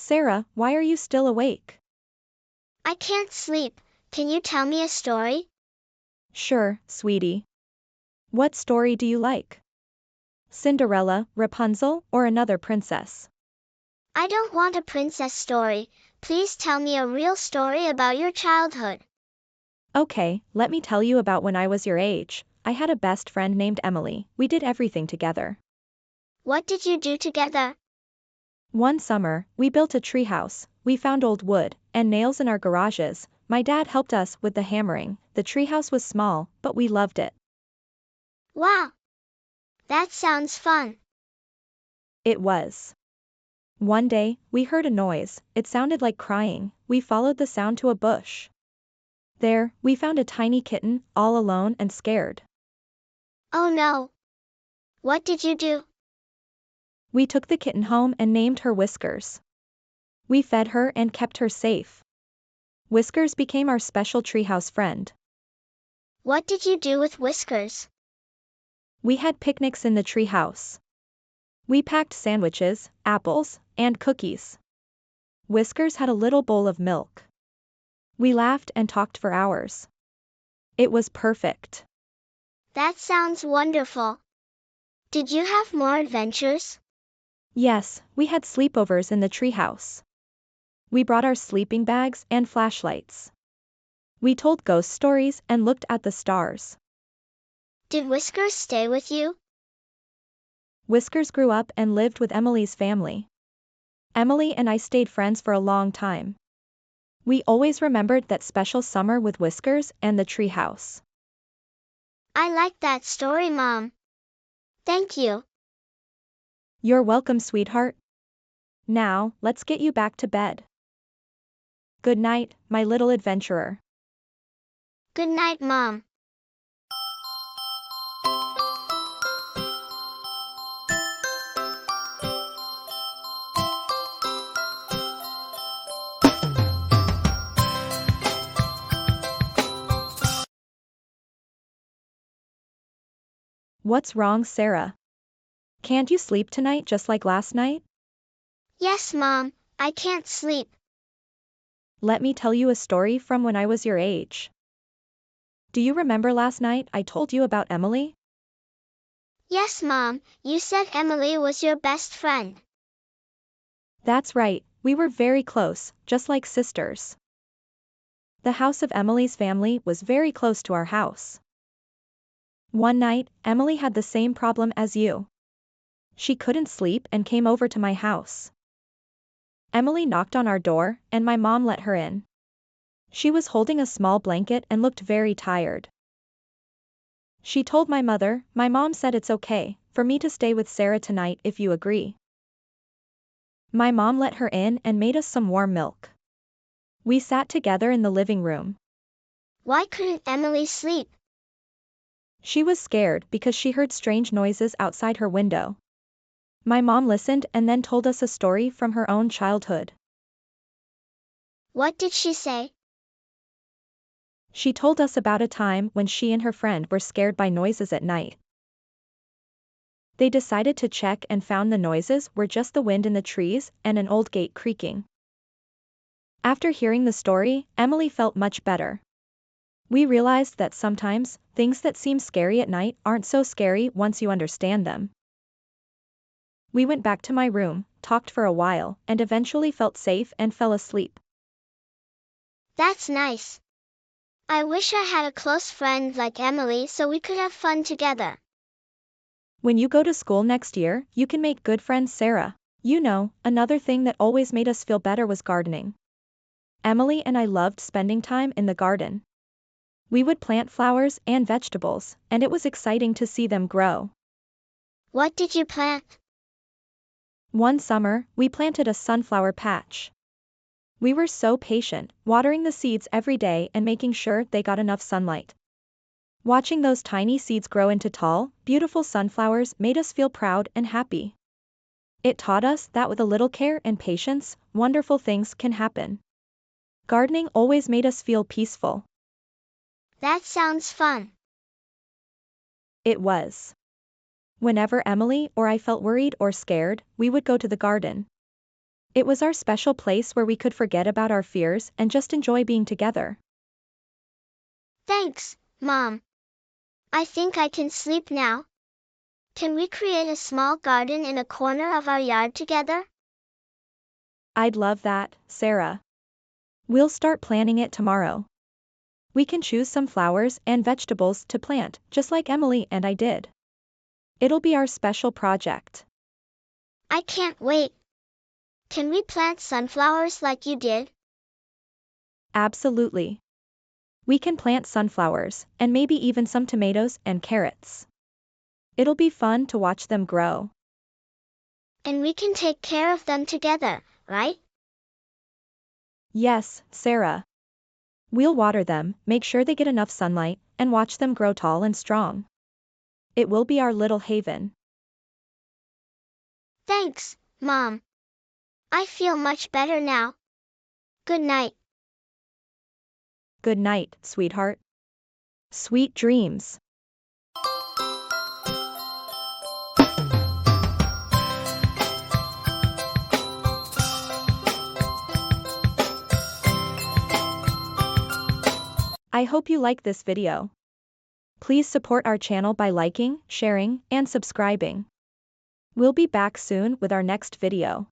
Sarah, why are you still awake? I can't sleep. Can you tell me a story? Sure, sweetie. What story do you like? Cinderella, Rapunzel, or another princess? I don't want a princess story. Please tell me a real story about your childhood. Okay, let me tell you about when I was your age. I had a best friend named Emily. We did everything together. What did you do together? One summer, we built a treehouse. We found old wood and nails in our garages. My dad helped us with the hammering. The treehouse was small, but we loved it. Wow, that sounds fun. It was. One day, we heard a noise. It sounded like crying. We followed the sound to a bush. There, we found a tiny kitten, all alone and scared. Oh no. What did you do? We took the kitten home and named her Whiskers. We fed her and kept her safe. Whiskers became our special treehouse friend. What did you do with Whiskers? We had picnics in the treehouse. We packed sandwiches, apples, and cookies. Whiskers had a little bowl of milk. We laughed and talked for hours. It was perfect. That sounds wonderful. Did you have more adventures? Yes, we had sleepovers in the treehouse. We brought our sleeping bags and flashlights. We told ghost stories and looked at the stars. Did Whiskers stay with you? Whiskers grew up and lived with Emily's family. Emily and I stayed friends for a long time. We always remembered that special summer with Whiskers and the treehouse. I like that story, Mom. Thank you. You're welcome, sweetheart. Now, let's get you back to bed. Good night, my little adventurer. Good night, Mom. What's wrong, Sarah? Can't you sleep tonight just like last night? Yes, Mom, I can't sleep. Let me tell you a story from when I was your age. Do you remember last night I told you about Emily? Yes, Mom, you said Emily was your best friend. That's right, we were very close, just like sisters. The house of Emily's family was very close to our house. One night, Emily had the same problem as you. She couldn't sleep and came over to my house. Emily knocked on our door, and my mom let her in. She was holding a small blanket and looked very tired. She told my mom said it's okay for me to stay with Sarah tonight if you agree. My mom let her in and made us some warm milk. We sat together in the living room. Why couldn't Emily sleep? She was scared because she heard strange noises outside her window. My mom listened and then told us a story from her own childhood. What did she say? She told us about a time when she and her friend were scared by noises at night. They decided to check and found the noises were just the wind in the trees and an old gate creaking. After hearing the story, Emily felt much better. We realized that sometimes, things that seem scary at night aren't so scary once you understand them. We went back to my room, talked for a while, and eventually felt safe and fell asleep. That's nice. I wish I had a close friend like Emily so we could have fun together. When you go to school next year, you can make good friends, Sarah. You know, another thing that always made us feel better was gardening. Emily and I loved spending time in the garden. We would plant flowers and vegetables, and it was exciting to see them grow. What did you plant? One summer, we planted a sunflower patch. We were so patient, watering the seeds every day and making sure they got enough sunlight. Watching those tiny seeds grow into tall, beautiful sunflowers made us feel proud and happy. It taught us that with a little care and patience, wonderful things can happen. Gardening always made us feel peaceful. That sounds fun. It was. Whenever Emily or I felt worried or scared, we would go to the garden. It was our special place where we could forget about our fears and just enjoy being together. Thanks, Mom. I think I can sleep now. Can we create a small garden in a corner of our yard together? I'd love that, Sarah. We'll start planning it tomorrow. We can choose some flowers and vegetables to plant, just like Emily and I did. It'll be our special project. I can't wait. Can we plant sunflowers like you did? Absolutely. We can plant sunflowers, and maybe even some tomatoes and carrots. It'll be fun to watch them grow. And we can take care of them together, right? Yes, Sarah. We'll water them, make sure they get enough sunlight, and watch them grow tall and strong. It will be our little haven. Thanks, Mom. I feel much better now. Good night. Good night, sweetheart. Sweet dreams. I hope you like this video. Please support our channel by liking, sharing, and subscribing. We'll be back soon with our next video.